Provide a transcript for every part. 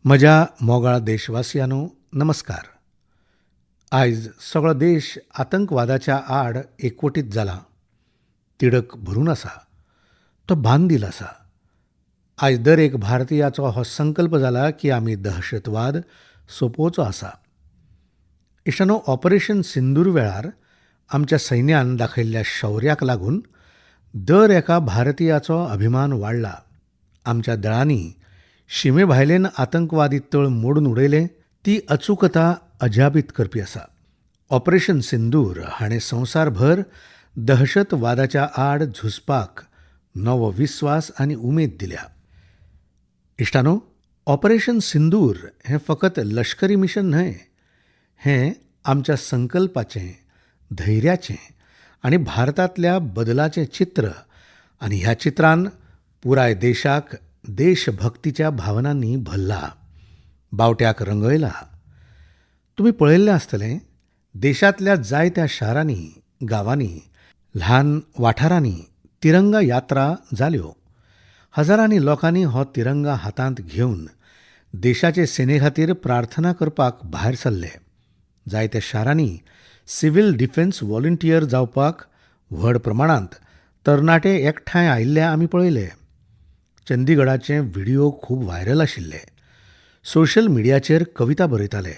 म्हज्या मोगाळ देशवासियांनो नमस्कार. आयज सगळो देश आतंकवादाच्या आड एकवटीत जाला. तिडक भरून आसा, तो बांदील आसा. आयज दर एक भारतीयाचो हो संकल्प जाला की आमी दहशतवाद सोंपोवचो आसा. इश्टानो, ऑपरेशन सिंदूर वेळार आमच्या सैन्यान दाखयल्ल्या शौर्याक लागून दर एका भारतीयाचो अभिमान वाडला. आमच्या दळांनी शिमेभायलेन आतंकवादी तळ मोडून उडयले, ती अचूकता अजापीत करपी आसा. ऑपरेशन सिंदूर हाणें संवसारभर दहशतवादाच्या आड झुजपाक नवो विस्वास आनी उमेद दिल्या. इश्टानो, ऑपरेशन सिंदूर हें फकत लश्करी मिशन न्हय, हें आमच्या संकल्पाचें, धैर्याचें आनी भारतांतल्या बदलाचें चित्र. आनी ह्या चित्रान पुराय देशाक देशभक्तीच्या भावनांनी भरला, बावट्याक रंगयला. तुमी पळयल्लें आसतलें, देशांतल्या जायत्या शारांनी, गांवांनी, ल्हान वाठारांनी तिरंगा यात्रा जाल्यो. हजारांनी लोकांनी हो तिरंगा हातांत घेवन देशाचे सेनेखातीर प्रार्थना करपाक भायर सरले. जायत्या शारांनी सिव्हील डिफेन्स व्हॉलंटियर जावपाक व्हड प्रमाणांत तरणाटे एकठांय आयिल्ले आमी पळयले. चंदीगडाचे व्हिडिओ खूब व्हायरल आशिल्ले. सोशल मिडियाचेर कविता बरयताले,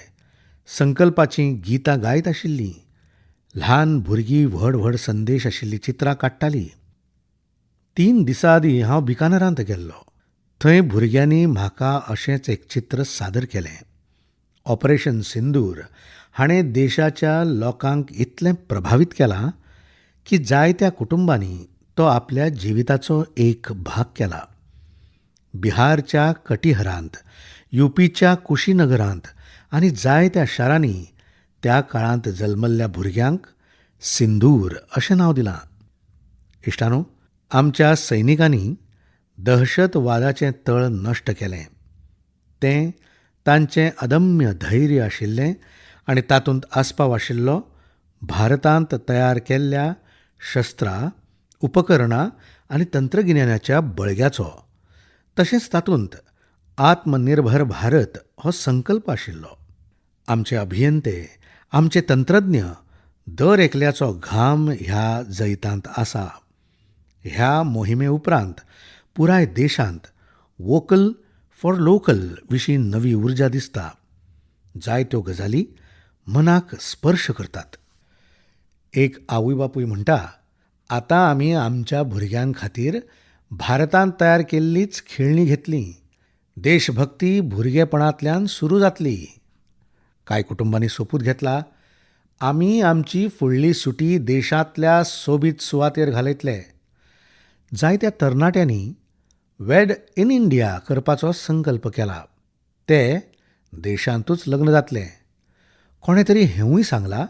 संकल्पाचीं गितां गायत आशिल्लीं. ल्हान भुरगीं व्हड व्हड संदेश आशिल्लीं चित्रां काडटालीं. 3 दिसां आदीं हांव बिकानेरांत गेल्लों. थंय भुरग्यांनी म्हाका अशेंच एक चित्र सादर केलें. ऑपरेशन सिंदूर हाणें देशाच्या लोकांक इतलें प्रभावीत केलां की जायत्या कुटुंबांनी तो आपल्या जिविताचो एक भाग केला. बिहारच्या कटिहरांत, यूपीच्या कुशीनगरांत आनी जायत्या शारांनी त्या काळांत जल्मल्ल्या भुरग्यांक सिंदूर अशें नांव दिलां. इश्टानो, आमच्या सैनिकांनी दहशतवादाचें तळ नश्ट केलें. तें तांचें अदम्य धैर्य आशिल्लें आनी तातूंत आस्पाव आशिल्लो भारतांत तयार केल्ल्या शस्त्रां, उपकरणां आनी तंत्रगिन्यानाच्या बळग्याचो. तशेंच तातूंत आत्मनिर्भर भारत हो संकल्प आशिल्लो. आमचे अभियंते, आमचे तंत्रज्ञ दर एकल्याचो घाम ह्या जैतांत आसा. ह्या मोहिमे उपरांत पुराय देशांत वोकल फॉर लोकल विशीं नवी उर्जा दिसता. जायत्यो गजाली मनाक स्पर्श करतात. एक आवय बापूय म्हणटा, आतां आमी आमच्या भुरग्यां खातीर भारतांत तयार केल्लीच खेळणीं घेतलीं. देशभक्ती भुरगेपणांतल्यान सुरू जातली. कांय कुटुंबांनी सोपूत घेतला, आमी आमची फुडली सुटी देशांतल्या सोबीत सुवातेर घालयतले. जायत्या तरणाट्यांनी वेड इन इंडिया करपाचो संकल्प केला. ते देशांतूच लग्न जातलें. कोणे तरी हेंवूय सांगलां,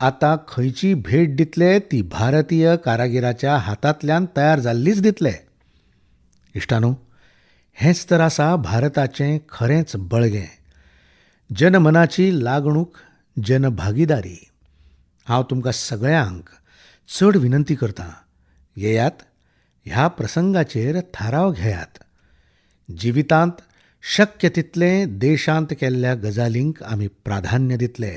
आतां खंयची भेट दितले ती भारतीय कारागिराच्या हातांतल्यान तयार जाल्लीच दितले. इश्टानो, हेंच तर आसा भारताचें खरेंच बळगें. जनमनाची लागणूक, जनभागीदारी. हांव तुमकां सगळ्यांक चड विनंती करतां, येयात, ह्या प्रसंगाचेर थाराव घेयात. जिवितांत शक्य तितलें देशांत केल्ल्या गजालींक आमी प्राधान्य दितले.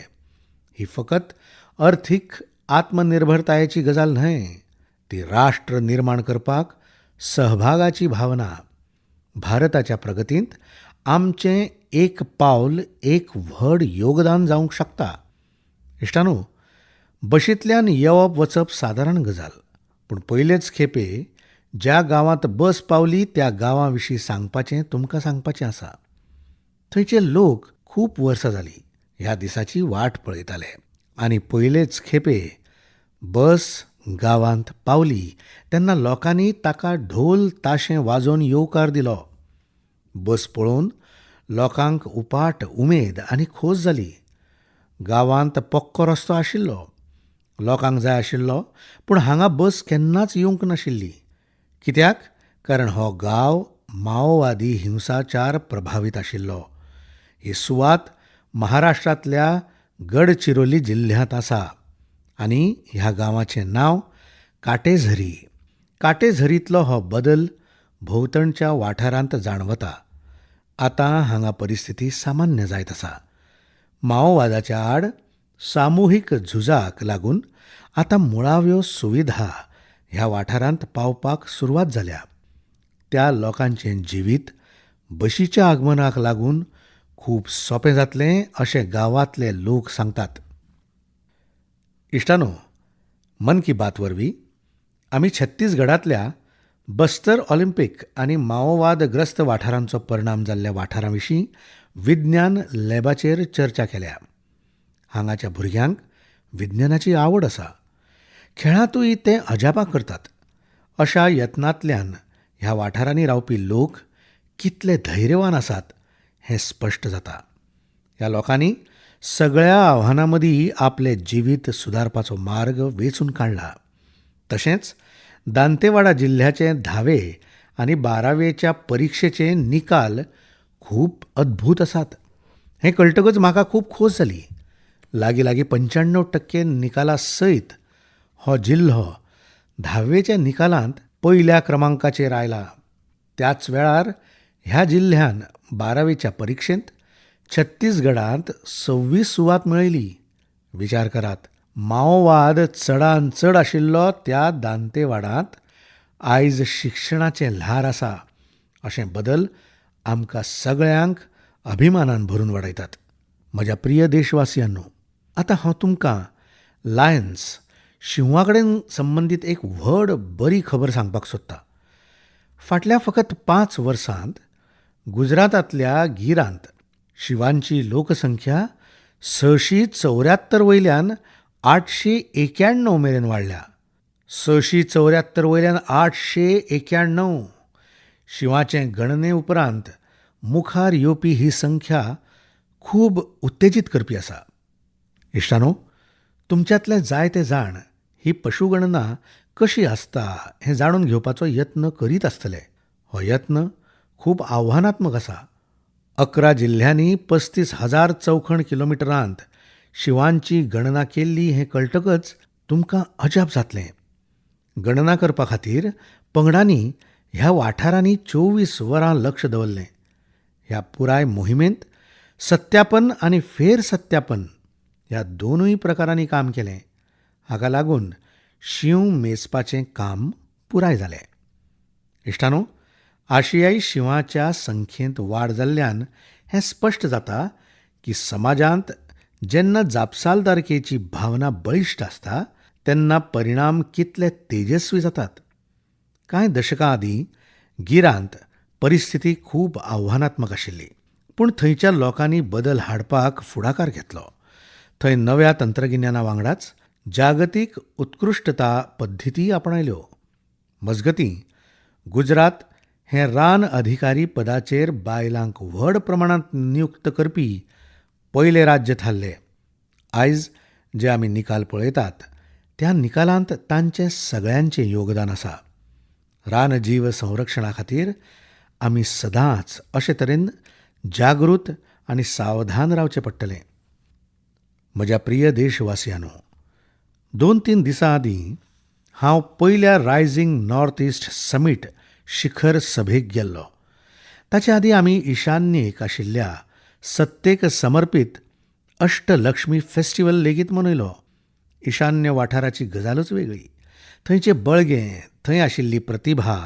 ही फकत अर्थीक आत्मनिर्भरतायेची गजाल न्हय, ती राष्ट्र निर्माण करपाक सहभागाची भावना. भारताच्या प्रगतींत आमचें एक पावल एक व्हड योगदान जावंक शकता. इश्टानो, बशींतल्यान येवप वचप सादारण गजाल, पूण पयलेच खेपे ज्या गांवांत बस पावली त्या गांवा विशीं सांगपाचें तुमकां सांगपाचें आसा. थंयचे लोक खूब वर्सां जालीं ह्या दिसाची वाट पळयताले आनी पयलेच खेपे बस गांवांत पावली तेन्ना लोकांनी ताका ढोल ताशे वाजोवन येवकार दिलो. बस पळोवन लोकांक उपाट उमेद आनी खोस जाली. गांवांत पक्को रस्तो आशिल्लो, लोकांक जाय आशिल्लो, पूण हांगा बस केन्नाच येवंक नाशिल्ली. कित्याक? कारण हो गांव माओवादी हिंसाचार प्रभावीत आशिल्लो. ही सुवात महाराष्ट्रांतल्या गडचिरोली जिल्ह्यांत आसा आनी ह्या गांवाचें नांव काटेझरी. काटेझरींतलो हो बदल भोंवतणच्या वाठारांत जाणवता. आतां हांगा परिस्थिती सामान्य जायत आसा. माओवादाच्या आड सामुहीक झुजाक लागून आतां मुळाव्यो सुविधा ह्या वाठारांत पावपाक सुरवात जाल्या. त्या लोकांचें जिवीत बशीच्या आगमनाक लागून खूब सोंपें जातलें अशें गांवांतले लोक सांगतात. इश्टानो, मन की बात वरवीं आमी छत्तीसगडांतल्या बस्तर ऑलिंपिक आनी माओवादग्रस्त वाठारांचो परिणाम जाल्ल्या वाठारांविशीं विज्ञान लॅबाचेर चर्चा केल्या. हांगाच्या भुरग्यांक विज्ञानाची आवड आसा. खेळांतूय ते अजापां करतात. अशा यत्नांतल्यान ह्या वाठारांनी रावपी लोक कितले धैर्यवान आसात हें स्पश्ट जाता. ह्या लोकांनी सगळ्या आव्हानां मदीं आपलें जिवीत सुदारपाचो मार्ग वेंचून काडला. तशेंच दांतेवाडा जिल्ह्याचे 10वे आनी 12वेच्या परिक्षेचे निकाल खूब अद्भुत आसात. हें कळटकच म्हाका खूब खोस जाली. लागीं 95% निकाला सयत हो जिल्हो 10वेच्या निकालांत पयल्या क्रमांकाचेर आयला. त्याच वेळार ह्या जिल्ह्यान 12वेच्या परिक्षेंत छत्तीसगडांत 26 सुवात मेळयली. विचार करात, माओवाद चडांत चड आशिल्लो त्या दांतेवाडांत आयज शिक्षणाचें ल्हार आसा. अशें बदल आमकां सगळ्यांक अभिमानान भरून वाडयतात. म्हज्या प्रिय देशवासियांनो, आतां हांव तुमकां लायन्स शिंवा कडेन संबंदीत एक व्हड बरी खबर सांगपाक सोदतां. फाटल्या फकत 5 वर्सांत गुजरातांतल्या गिरांत शिवांची लोकसंख्या 674 वयल्यान 891 मेरेन वाडल्या. 674 वयल्यान 891. शिवाचे गणने उपरांत मुखार येवपी ही संख्या खूब उत्तेजीत करपी आसा. इश्टानो, तुमच्यांतले जायते जाण ही पशुगणना कशी आसता हें जाणून घेवपाचो यत्न करीत आसतले. हो यत्न खूब आव्हानात्मक आसा. 11 जिल्ह्यांनी 35,000 चौखण किलोमिटरांत शिवांची गणना केल्ली हें कळटकच तुमकां अजाप जातलें. गणना करपा खातीर पंगडांनी ह्या वाठारांनी 24 वरां लक्ष दवरलें. ह्या पुराय मोहिमेंत सत्यापन आनी फेर सत्यापन ह्या दोनूय प्रकारांनी काम केलें. हाका लागून शीव मेजपाचें काम पुराय जालें. इश्टानो, आशियाई शिवांच्या संख्येंत वाड जाल्ल्यान हें स्पश्ट जाता की समाजांत जेन्ना जापसालदारकेची भावना बळिश्ट आसता तेन्ना परिणाम कितले तेजस्वी जातात. कांय दशकां आदीं गिरांत परिस्थिती खूब आव्हानात्मक आशिल्ली. पूण थंयच्या लोकांनी बदल हाडपाक फुडाकार घेतलो. थंय नव्या तंत्रगिन्याना वांगडाच जागतीक उत्कृश्टता पद्दती आपणायल्यो. मजगतीं गुजरात हें रान अधिकारी पदाचेर बायलांक व्हड प्रमाणांत नियुक्त करपी पयलें राज्य थारलें. आयज जे आमी निकाल पळयतात त्या निकालांत तांचें सगळ्यांचें योगदान आसा. रानजीव संरक्षणा खातीर आमी सदांच अशे तरेन जागृत आनी सावधान रावचें पडटलें. म्हज्या प्रिय देशवासियांनो, 2-3 दिसां आदीं हांव पयल्या रायझिंग नॉर्थ ईस्ट समीट शिखर सभेक गेल्लो. ताचे आदीं आमी ईशान्येक आशिल्ल्या सत्तेक समर्पीत अष्टलक्ष्मी फेस्टिवल लेगीत मनयलो. ईशान्य वाठाराची गजालच वेगळी. थंयचें बळगें, थंय आशिल्ली प्रतिभा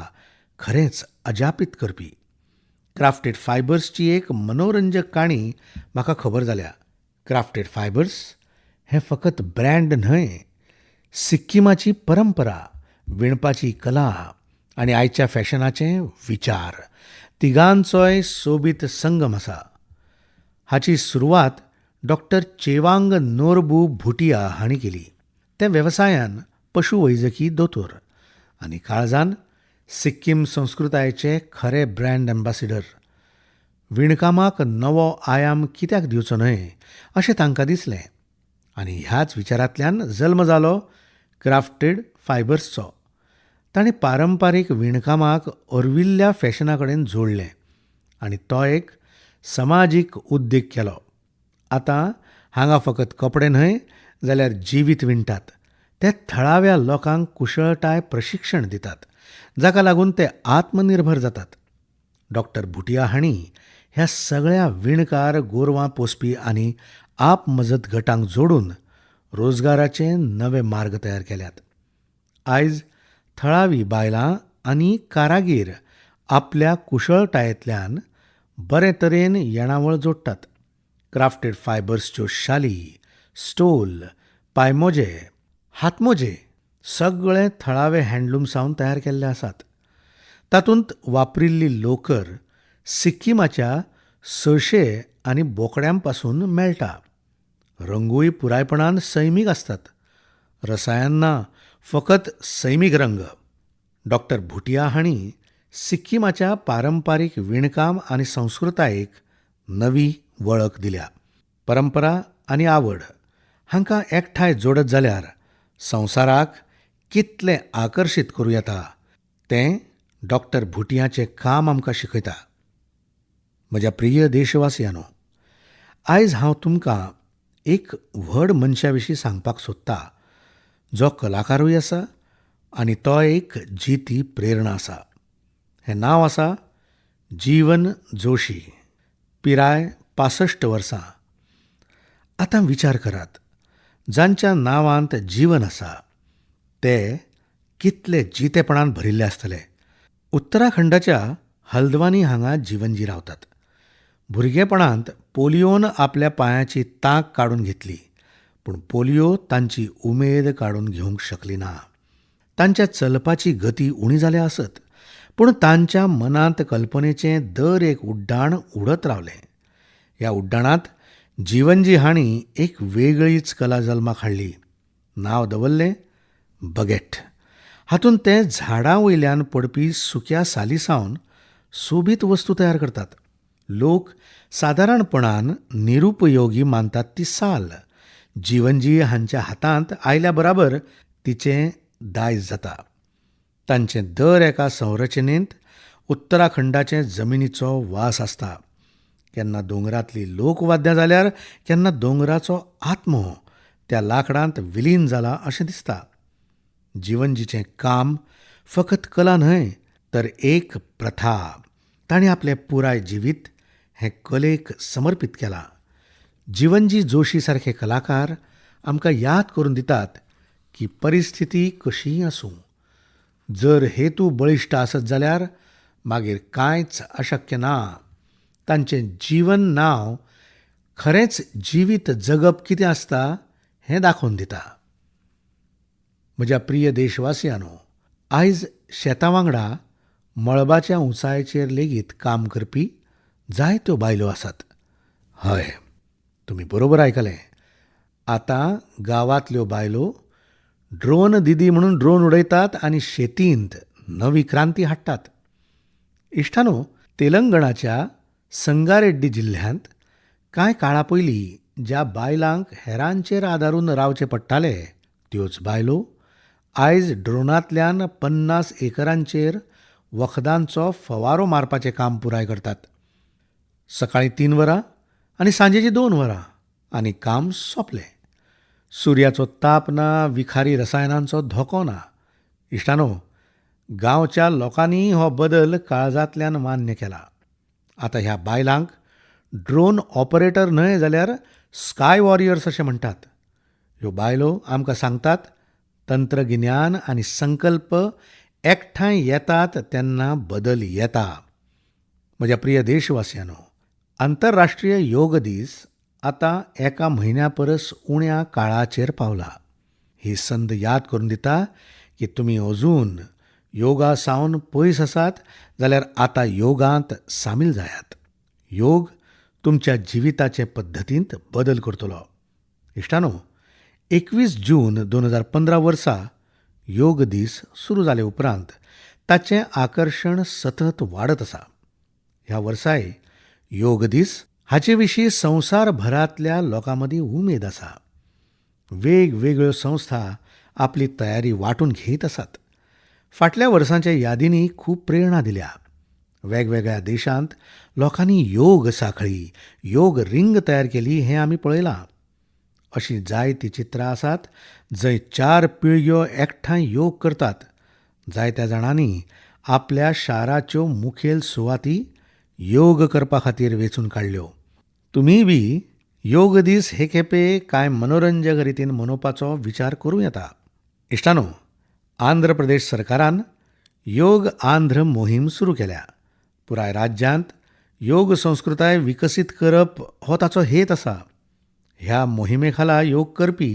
खरेंच अजापीत करपी. क्राफ्टेड फायबर्सची एक मनोरंजक काणी म्हाका खबर जाल्या. क्राफ्टेड फायबर्स हें फकत ब्रँड न्हय, सिक्किमाची परंपरा, विणपाची कला आनी आयच्या फॅशनाचे विचार तिगांचोय सोबीत संगम आसा. हाची सुरवात डॉक्टर चेवांग नोरबू भुटिया हांणी केली. ते वेवसायान पशुवैजकी दोतोर आनी काळजान सिक्कीम संस्कृतायेचे खरे ब्रँड एम्बॅसिडर. विणकामाक नवो आयाम कित्याक दिवचो न्हय अशें तांकां दिसलें आनी ह्याच विचारांतल्यान जल्म जालो क्राफ्टेड फायबर्सचो. ताणें पारंपारीक विणकामाक अर्विल्ल्या फॅशना कडेन जोडलें आनी तो एक समाजीक उद्देग केलो. आतां हांगा फकत कपडे न्हय जाल्यार जिवीत विणटात. ते थळाव्या लोकांक कुशळटाय प्रशिक्षण दितात, जाका लागून ते आत्मनिर्भर जातात. डॉक्टर भुटिया हांणी ह्या सगळ्या विणकार, गोरवां पोसपी आनी आपमजत गटांक जोडून रोजगाराचे नवे मार्ग तयार केल्यात. आयज थळावी बायलां आनी कारागीर आपल्या कुशळटायेंतल्यान बरे तरेन येणावळ जोडटात. क्राफ्टेड फायबर्सच्यो शाली, स्टोल, पायमोजे, हातमोजे सगळे थळावे हँडलूम्सावन तयार केल्ले आसात. तातूंत वापरिल्ली लोकर सिक्कीमाच्या सळशे आनी बोकड्यांपासून मेळटा. रंगूय पुरायपणान सैमीक आसतात. रसायन ना, फकत सैमीक रंग. डॉक्टर भुटिया हांणी सिक्कीमाच्या पारंपारीक विणकाम आनी संस्कृतायेक नवी वळख दिल्या. परंपरा आनी आवड हांकां एकठांय जोडत जाल्यार संवसाराक कितलें आकर्शीत करूं येता तें डॉक्टर भुटियाचें काम आमकां शिकयता. म्हज्या प्रिय देशवासियांनो, आयज हांव तुमकां एक व्हड मनशा विशीं सांगपाक सोदतां, जो कलाकारूय आसा आनी तो एक जिती प्रेरणा आसा. हें नांव आसा जीवन जोशी. पिराय 65 वर्सां. आतां विचार करात, जांच्या नांवांत जीवन आसा ते कितले जितेपणान भरिल्ले आसतले. उत्तराखंडाच्या हल्द्वानी हांगा जीवनजी रावतात. भुरगेपणांत पोलियोन आपल्या पांयाची तांक काडून घेतली, पूण पोलियो तांची उमेद काडून घेवंक शकली ना. तांच्या चलपाची गती उणी जाल्या आसत, पूण तांच्या मनांत कल्पनेचें दर एक उड्डाण उडत रावलें. ह्या उड्डाणांत जीवनजी हांणी एक वेगळीच कला जल्माक हाडली. नांव दवरलें बगेट. हातूंत ते झाडां वयल्यान पडपी सुक्या सालीसावन सोबीत वस्तू तयार करतात. लोक सादारणपणान निरुपयोगी मानतात ती साल. जीवनजी हांच्या हातांत आयल्या बराबर तिचें दायज जाता. तांचे दर एका संरचनेंत उत्तराखंडाचे जमनीचो वास आसता. केन्ना दोंगरांतलीं लोकवाद्यां जाल्यार केन्ना दोंगराचो आत्मो त्या लांकडांत विलीन जाला अशें दिसता. जीवनजीचें काम फकत कला न्हय, तर एक प्रथा. ताणें आपलें पुराय जिवीत हें कलेक समर्पीत केलां. जीवनजी जोशी सारके कलाकार आमकां याद करून दितात की परिस्थिती कशीय आसूं, जर हेतू बळिश्ट आसत जाल्यार मागीर कांयच अशक्य ना. तांचें जीवन नांव खरेंच जिवीत जगप कितें आसता हें दाखोवन दिता. म्हज्या प्रिय देशवासियांनो, आयज शेतां वांगडा मळबाच्या उंचायेचेर लेगीत काम करपी जायत्यो बायलो आसात. हय, तुमी बरोबर आयकलें. आतां गांवांतल्यो बायलो ड्रोन दिदी म्हणून ड्रोन उडयतात आनी शेतींत नवी क्रांती हाडटात. इश्टानो, तेलंगणाच्या संगारेड्डी जिल्ल्यांत कांय काळा पयलीं ज्या बायलांक हेरांचेर आदारून रावचें पडटालें, त्योच बायलो आयज ड्रोनांतल्यान 50 एकरांचेर वखदांचो फवारो मारपाचें काम पुराय करतात. सकाळीं 3 वरां आनी सांजेची 2 वरां आनी काम सोंपलें. सुर्याचो ताप ना, विखारी रसायनांचो धोको ना. इश्टानो, गांवच्या लोकांनी हो बदल काळजांतल्यान मान्य केला. आतां ह्या बायलांक ड्रोन ऑपरेटर न्हय जाल्यार स्काय वॉरियर्स अशें म्हणटात. ह्यो बायलो आमकां सांगतात, तंत्रगिन्यान आनी संकल्प एकठांय येतात तेन्ना बदल येता. म्हज्या प्रिय देशवासियांनो, आंतरराष्ट्रीय योग दीस आतां एका म्हयन्या परस उण्या काळाचेर पावला. ही संद याद करून दिता की तुमी अजून योगा सावन पयस आसात जाल्यार आतां योगांत सामील जायात. योग तुमच्या जिविताचे पद्दतींत बदल करतलो. इश्टानो, 21 जून 2015 वर्सा योग दीस सुरू जाले उपरांत ताचें आकर्शण सतत वाडत आसा. ह्या वर्साय योग दीस हाचे विशीं संवसारभरांतल्या लोकां मदीं उमेद आसा. वेगवेगळ्यो संस्था आपली तयारी वांटून घेत आसात. फाटल्या वर्सांच्या यादींनी खूब प्रेरणा दिल्या. वेगवेगळ्या देशांत लोकांनी योग साखळी, योग रिंग तयार केली हें आमी पळयलां. अशीं जायतीं चित्रां आसात जंय 4 पिळग्यो एकठांय योग करतात. जायत्या जाणांनी आपल्या शाराच्यो मुखेल सुवाती योग करपा खातीर वेंचून काडल्यो. तुमी बी योग दीस हे खेपे कांय मनोरंजक रितीन मनोवपाचो विचार करूं येता. इश्टानो, आंध्र प्रदेश सरकारान योग आंध्र मोहीम सुरू केल्या. पुराय राज्यांत योग संस्कृताय विकसीत करप हो ताचो हेत आसा. ह्या मोहिमे खाला योग करपी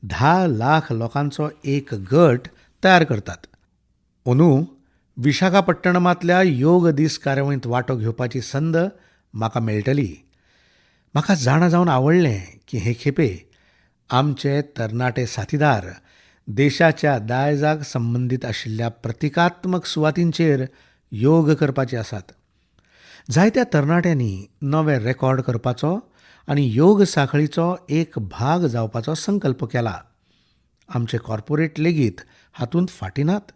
10 लाख लोकांचो एक गट तयार करतात. अंदू विशाखापट्टणमांतल्या योग दीस कार्यावळींत वांटो घेवपाची संद म्हाका मेळटली. म्हाका जाणा जावन आवडलें की हे खेपे आमचे तरणाटे साथीदार देशाच्या दायजाक संबंदीत आशिल्ल्या प्रतिकात्मक सुवातींचेर योग करपाचे आसात. जायत्या तरणाट्यांनी नवे रेकॉर्ड करपाचो आनी योग साखळीचो एक भाग जावपाचो संकल्प केला. आमचे कॉर्पोरेट लेगीत हातूंत फाटीं नात.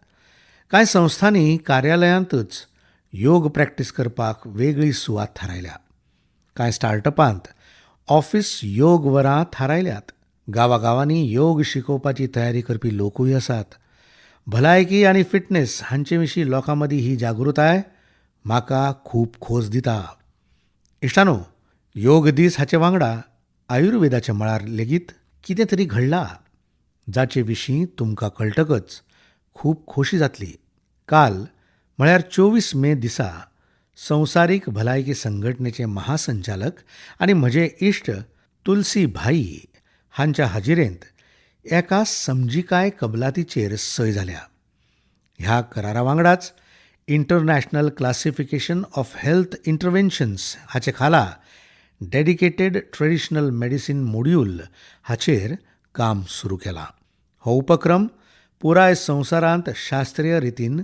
कांय संस्थांनी कार्यालयांतच योग प्रॅक्टीस करपाक वेगळी सुवात थारायल्या. कांय स्टार्टअपांत ऑफिस योग वरां थारायल्यात. गांवांनी योग शिकोवपाची तयारी करपी लोकूय आसात. भलायकी आनी फिटनेस हांचे विशीं लोकां मदीं ही जागृताय म्हाका खूब खोस दिता. इश्टानो, योग दीस हाचे वांगडा आयुर्वेदाच्या मळार लेगीत कितें तरी घडलां जाचे विशीं तुमकां कळटकच खूब खोशी जातली. काल म्हळ्यार 24 मे दिसा संवसारीक भलायकी संघटनेचे महासंचालक आनी म्हजे इश्ट तुलसी भाई हांच्या हाजिरेंत एका समजिकाय कबलातीचेर सय जाल्या. ह्या करारा वांगडाच international classification of health interventions हाचे खाला डेडिकेटेड ट्रेडिशनल मेडिसीन मॉड्यूल हाचेर काम सुरू केलां. हो उपक्रम पुराय संवसारांत शास्त्रीय रितीन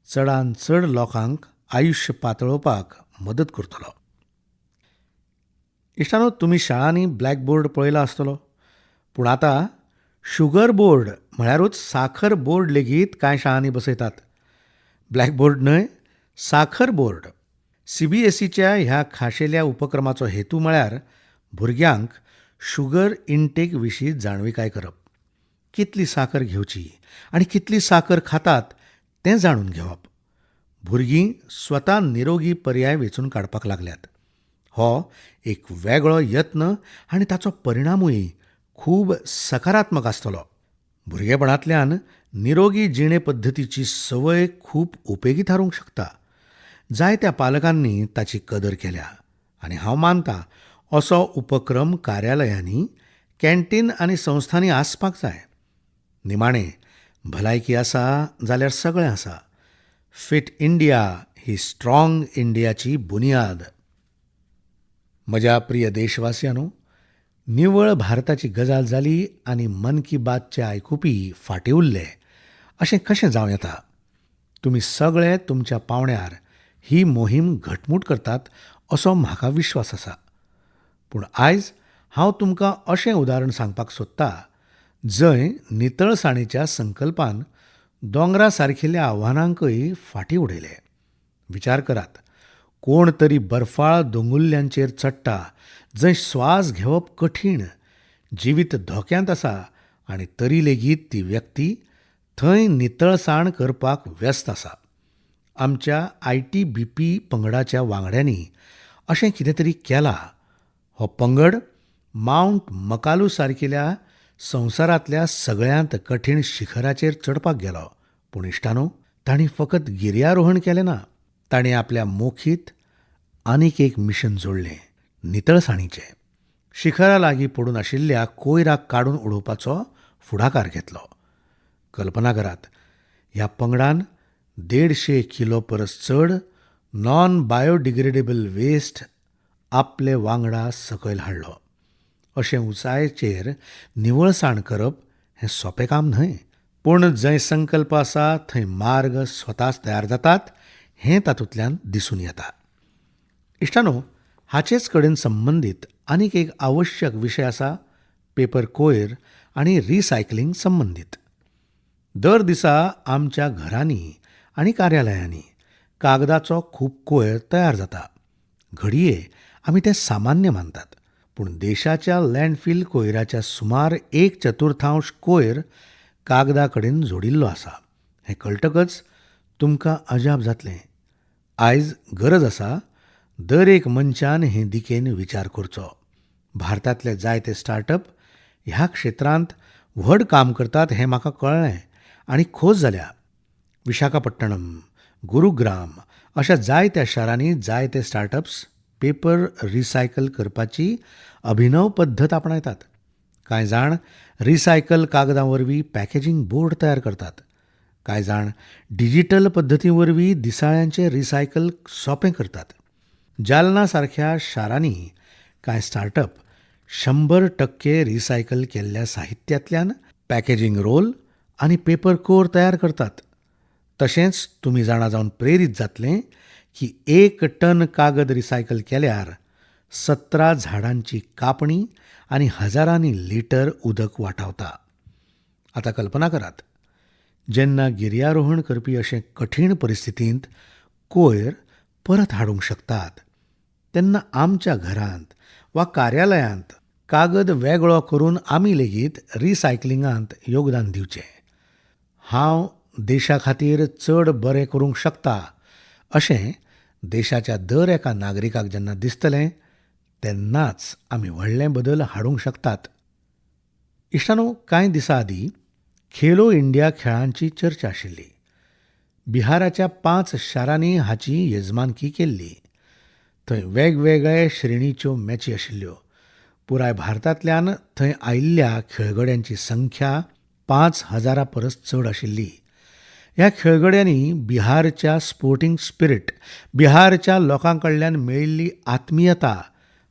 चडांत चड लोकांक आयुश्य पातळोवपाक मदत करतलो. इश्टानो, तुमी शाळांनी ब्लॅकबोर्ड पळयला आसतलो, पूण आतां शुगर बोर्ड म्हळ्यारूच साखर बोर्ड लेगीत कांय शाळांनी बसयतात. ब्लॅकबोर्ड न्हय, साखर बोर्ड. CBSEच्या ह्या खाशेल्या उपक्रमाचो हेतू म्हळ्यार भुरग्यांक शुगर इंटेक विशीं जाणविकाय करप. कितली साखर घेवची आनी कितली साखर खातात तें जाणून घेवप. भुरगीं स्वता निरोगी पर्याय वेंचून काडपाक लागल्यात. हो एक वेगळो यत्न आनी ताचो परिणामूय खूब सकारात्मक आसतलो. भुरगेपणांतल्यान निरोगी जिणे पद्दतीची संवय खूब उपेगी थारूंक शकता. जायत्या पालकांनी ताची कदर केल्या आनी हांव मानतां असो उपक्रम कार्यालयांनी, कॅन्टीन आनी संस्थांनी आसपाक जाय. निमाणें भलायकी आसा जाल्यार सगळें आसा. फिट इंडिया ही स्ट्रॉंग इंडियाची बुनियाद. म्हज्या प्रिय देशवासियांनो, निवळ भारताची गजाल जाली आनी मन की बातचे आयकुपी फाटीं उरले अशें कशें जावं येता. तुमी सगळे तुमच्या पावण्यार ही मोहीम घटमूट करतात असो म्हाका विश्वास आसा. पूण आयज हांव तुमकां अशें उदाहरण सांगपाक सोदतां जंय नितळसाणीच्या संकल्पान दोंगरा सारकिल्ल्या आव्हानांकय फाटीं उडयले. विचार करात, कोण तरी बर्फाळ दोंगुल्ल्यांचेर चडटा जंय स्वास घेवप कठीण, जिवीत धोक्यांत आसा आनी तरी लेगीत ती व्यक्ती थंय नितळसाण करपाक व्यस्त आसा. आमच्या ITBP पंगडाच्या वांगड्यांनी अशें कितें तरी केलां. हो पंगड माउंट मकालू सारकिल्या संवसारांतल्या सगळ्यांत कठीण शिखराचेर चडपाक गेलो. पूण इश्टानो, तांणी फकत गिर्यारोहण केलें ना, तांणी आपल्या मोखीत आनीक एक मिशन जोडलें, नितळसाणीचें. शिखरा लागीं पडून आशिल्ल्या कोयराक काडून उडोवपाचो फुडाकार घेतलो. कल्पना करात, ह्या पंगडान 150 किलो परस चड नॉन बायोडिग्रेडेबल वेस्ट आपले वांगडा सकयल हाडलो. अशें उंचायेचेर निवळसाण करप हें सोंपें काम न्हय. पूण जंय संकल्प आसा थंय मार्ग स्वताच तयार जातात हें तातूंतल्यान दिसून येता. इश्टानो, हाचेच कडेन संबंदीत आनीक एक आवश्यक विशय आसा पेपर कोयर आनी रिसायकलिंग संबंदीत. दर दिसा आमच्या घरांनी आनी कार्यालयांनी कागदाचो खूब कोयर तयार जाता. घडये आमी तें सामान्य मानतात, पूण देशाच्या लँडफिल कोयराच्या सुमार 1/4 कोयर कागदा कडेन जोडिल्लो आसा. हें कळटकच तुमकां अजाप जातलें. आयज गरज आसा दर एक मनशान हे दिकेन विचार करचो. भारतांतले जायते स्टार्टअप ह्या क्षेत्रांत व्हड काम करतात हें म्हाका कळ्ळें आनी खोस जाल्या. विशाखापट्टणम, गुरुग्राम अशा जायत्या शारांनी जायते स्टार्टअप्स पेपर रिसायकल करपाची अभिनव पद्दत आपणायतात. कांय जाण रिसायकल कागदां वरवीं पॅकेजींग बोर्ड तयार करतात. कांय जाण डिजिटल पद्दती वरवीं दिसाळ्यांचें रिसायकल सोंपें करतात. जालना सारख्या शारांनी कांय स्टार्टअप 100% रिसायकल केल्ल्या साहित्यांतल्यान पॅकेजींग रोल आनी पेपर कोर तयार करतात. तशेंच तुमी जाणा जावन प्रेरीत जातले की 1 टन कागद रिसायकल केल्यार 17 झाडांची कापणी आनी हजारांनी लिटर उदक वाटावता. आतां कल्पना करात, जेन्ना गिर्यारोहण करपी अशे कठीण परिस्थितींत कोयर परत हाडूंक शकतात, तेन्ना आमच्या घरांत वा कार्यालयांत कागद वेगळो करून आमी लेगीत रिसायकलिंगांत योगदान दिवचें. हांव देशा खातीर चड बरें करूंक शकता अशें देशाच्या दर एका नागरिकाक जेन्ना दिसतलें, तेन्नाच आमी व्हडले बदल हाडूंक शकतात. इश्टानो, कांय दिसां आदीं खेलो इंडिया खेळांची चर्चा आशिल्ली. बिहाराच्या 5 शारांनी हाची येजमानकी केल्ली. थंय वेगवेगळे श्रेणीच्यो मॅची आशिल्ल्यो. पुराय भारतांतल्यान थंय आयिल्ल्या खेळगड्यांची संख्या 5,000 परस चड आशिल्ली. ह्या खेळगड्यांनी बिहारच्या स्पोर्टिंग स्पिरीट, बिहारच्या लोकां कडल्यान मेळिल्ली आत्मीयता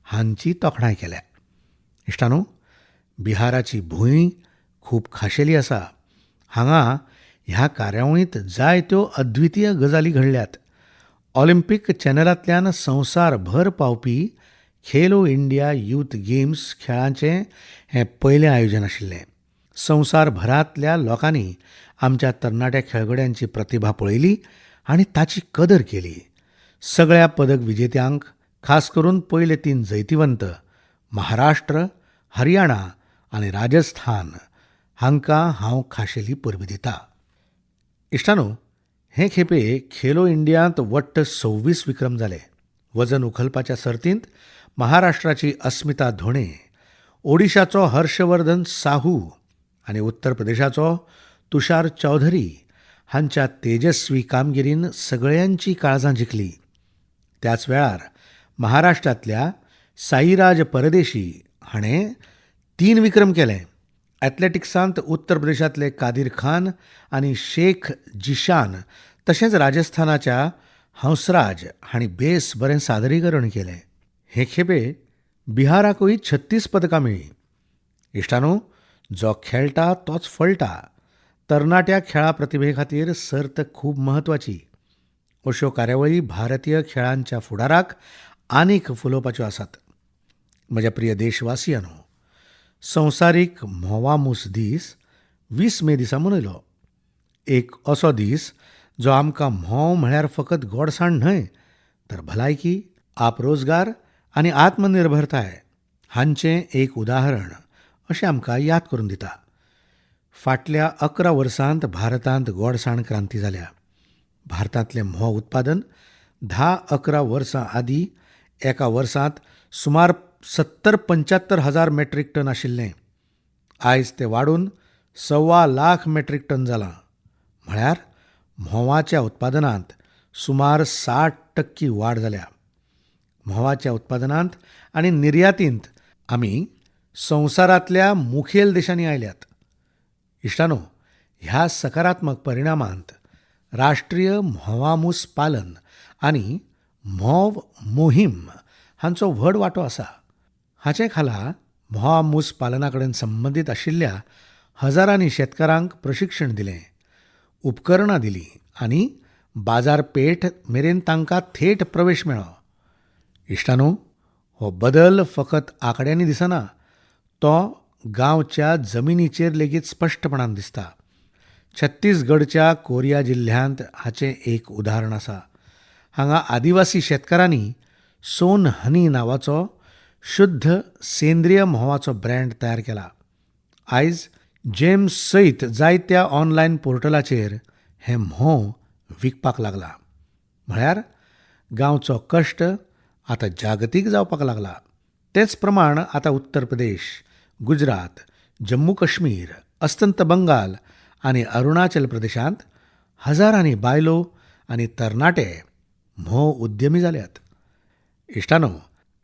हांची तोखणाय केल्या. इश्टानो, बिहाराची भूंय खूब खाशेली आसा. हांगा ह्या कार्यावळींत जायत्यो अद्वितीय गजाली घडल्यात. ऑलिंपीक चॅनलांतल्यान संवसारभर पावपी खेलो इंडिया यूथ गेम्स खेळांचें हें पयलें आयोजन आशिल्लें. संवसारभरांतल्या लोकांनी आमच्या तरणाट्या खेळगड्यांची प्रतिभा पळयली आनी ताची कदर केली. सगळ्या पदक विजेत्यांक, खास करून पयले 3 जैतिवंत महाराष्ट्र, हरियाणा आनी राजस्थान हांकां हांव खाशेली परबीं दितां. इश्टानो, हे खेपे खेलो इंडियांत वट्ट 26 विक्रम जाले. वजन उखलपाच्या सर्तींत महाराष्ट्राची अस्मिता धोणे, ओडिशाचो हर्षवर्धन साहू आनी उत्तर प्रदेशाचो तुषार चौधरी हांच्या तेजस्वी कामगिरीन सगळ्यांची काळजां जिखली. त्याच वेळार महाराष्ट्रांतल्या साईराज परदेशी हाणें 3 विक्रम केले. एथलेटिक्सांत उत्तर प्रदेशांतले कादीर खान आनी शेख जिशान तशेंच राजस्थानाच्या हंसराज हांणी बेस बरें सादरीकरण केलें. हे खेपे बिहाराकूय 36 पदकां मेळ्ळीं. इश्टानो, जो खेळटा तोच फळटा. तरणाट्या खेळा प्रतिभे खातीर सर्त खूब म्हत्वाची. अश्यो कार्यावळी भारतीय खेळांच्या फुडाराक आनीक फुलोवपाच्यो आसात. म्हज्या प्रिय देशवासियांनो, संवसारीक म्होंवामूस दीस 20 मे दिसा मनयलो. एक असो दीस जो आमकां म्होंव म्हळ्यार फकत गोडसाण न्हय, तर भलायकी, आपरोजगार आनी आत्मनिर्भरताय हांचें एक उदाहरण अशें आमकां याद करून दिता. फाटल्या 11 वर्सांत भारतांत गोडसाण क्रांती जाल्या. भारतांतलें म्होंव उत्पादन 10-11 वर्सां आदीं एका वर्सांत सुमार 70-75 हजार मेट्रीक टन आशिल्लें. आयज तें वाडून 1.25 लाख मेट्रीक टन जालां. म्हळ्यार म्होंवाच्या उत्पादनांत सुमार 60% वाड जाल्या. म्होंवाच्या उत्पादनांत आनी निर्यातींत आमी संवसारांतल्या मुखेल देशांनी आयल्यात. इश्टानो, ह्या सकारात्मक परिणामांत राष्ट्रीय म्होंवामूस पालन आनी म्होंव मोहीम हांचो व्हड वांटो आसा. हाचे खाला म्होंवामूस पालना कडेन संबंदीत आशिल्ल्या हजारांनी शेतकारांक प्रशिक्षण दिलें, उपकरणां दिलीं आनी बाजारपेठ मेरेन तांकां थेट प्रवेश मेळ्ळो. इश्टानो, हो बदल फकत आंकड्यांनी दिसना, तो गांवच्या जमनीचेर लेगीत स्पश्टपणान दिसता. छत्तीसगडच्या कोरिया जिल्ह्यांत हाचें एक उदाहरण आसा. हांगा आदिवासी शेतकारांनी सोन हनी नांवाचो शुध्द सेंद्रीय म्होंवाचो ब्रँड तयार केला. आयज जेम्स सयत जायत्या ऑनलायन पोर्टलाचेर हें म्होंव विकपाक लागला. म्हळ्यार गांवचो कश्ट आता जागतीक जावपाक लागला. तेच प्रमाण आता उत्तर प्रदेश, गुजरात, जम्मू काश्मीर, अस्तंत बंगाल आनी अरुणाचल प्रदेशांत हजारांनी बायलो आनी तरणाटे म्होव उद्यमी जाल्यात. इश्टानो,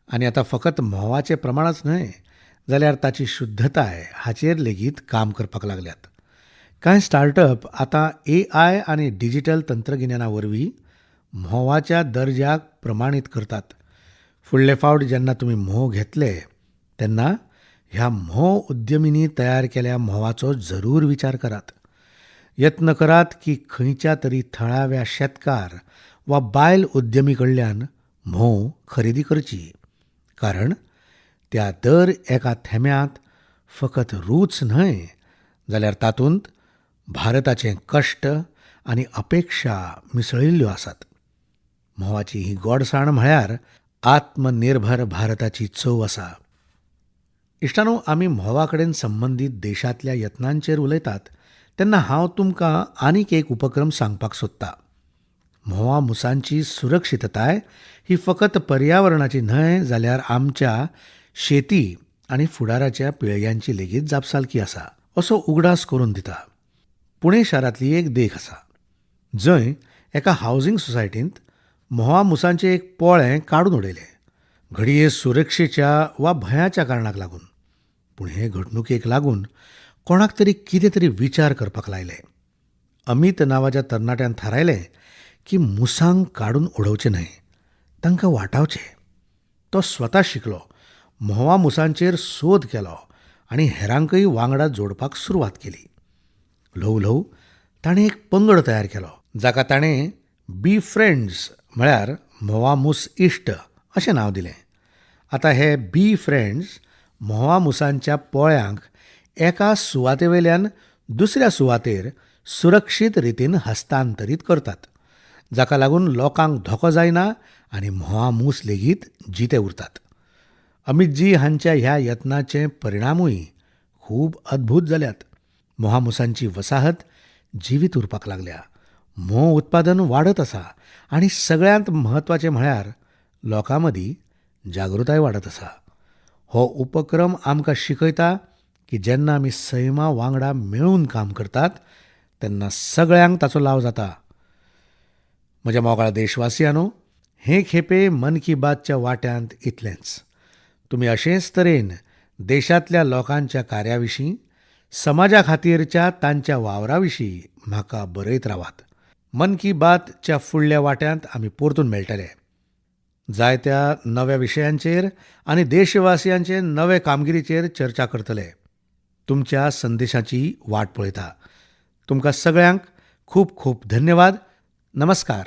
आनी आतां फकत म्होवाचें प्रमाणच न्हय, जाल्यार ताची शुद्धताय हाचेर लेगीत काम करपाक लागल्यात. कांय स्टार्टअप आतां AI आनी डिजिटल तंत्रगिन्याना वरवीं म्होवाच्या दर्ज्याक प्रमाणीत करतात. फुडले फावट जेन्ना तुमी म्होव घेतले तेन्ना ह्या म्होव उद्यमींनी तयार केल्या म्होवाचो जरूर विचार करात. यत्न करात की खंयच्या तरी थळाव्या शेतकार वा बायल उद्यमी कडल्यान म्होव खरेदी करची, कारण त्या दर एका थेंब्यांत फकत रूच न्हय, जाल्यार तातूंत भारताचें कश्ट आनी अपेक्षा मिसळिल्ल्यो आसात. म्होवाची ही गोडसाण म्हळ्यार आत्मनिर्भर भारताची चव आसा. इश्टानो, आमी म्होवा कडेन संबंदीत देशांतल्या यत्नांचेर उलयतात तेन्ना हांव तुमकां आनीक एक उपक्रम सांगपाक सोदतां. म्होवा मुसांची सुरक्षितताय ही फकत पर्यावरणाची न्हय, जाल्यार आमच्या शेती आनी फुडाराच्या पिळग्यांची लेगीत जापसालकी आसा, असो उगडास करून दिता. पुणे शारांतली एक देख आसा, जंय एका हावसिंग सोसायटींत म्होवा मुसांचें एक पोळें काडून उडयलें, घडये सुरक्षेच्या वा भयाच्या कारणाक लागून. पूण हे घडणुकेक लागून कोणाक तरी कितें तरी विचार करपाक लायले. अमित नांवाच्या तरणाट्यान थारायलें की मुसांक काडून उडोवचें न्हय, तांकां वाटावचें. तो स्वता शिकलो, म्होवा मुसांचेर सोद केलो आनी हेरांकय वांगडा जोडपाक सुरवात केली. ल्हव ल्हव ताणें एक पंगड तयार केलो, जाका ताणें बी फ्रेंड्स म्हळ्यार म्होवा मूस इश्ट अशें नांव दिलें. आतां हे बी फ्रेंड्स म्होवा मुसांच्या पोळ्यांक एका सुवातेवयल्यान दुसऱ्या सुवातेर सुरक्षीत रितीन हस्तांतरीत करतात, जाका लागून लोकांक धोको जायना आनी म्होवा मूस लेगीत जिते उरतात. अमितजी हांच्या ह्या यत्नाचे परिणामूय खूब अद्भुत जाल्यात. म्होवा मुसांची वसाहत जिवीत उरपाक लागल्या, म्होव उत्पादन वाडत आसा आनी सगळ्यांत म्हत्वाचें म्हळ्यार लोकां मदीं जागृताय वाडत आसा. हो उपक्रम आमकां शिकयता की जेन्ना आमी सैमा वांगडा मेळून काम करतात तेन्ना सगळ्यांक ताचो लाव जाता. म्हज्या मोगाळ देशवासियांनो, हे खेपे मन की बातच्या वाट्यांत इतलेंच. तुमी अशेंच तरेन देशांतल्या लोकांच्या कार्याविशीं, समाजा खातीरच्या तांच्या वावराविशीं म्हाका बरयत रावात. मन की बातच्या फुडल्या वाट्यांत आमी परतून मेळटले, जायत्या नव्या विशयांचेर आनी देशवासियांचे नवे कामगिरीचेर चर्चा करतले. तुमच्या संदेशाची वाट पळयता. तुमकां सगळ्यांक खूब खूब धन्यवाद. नमस्कार.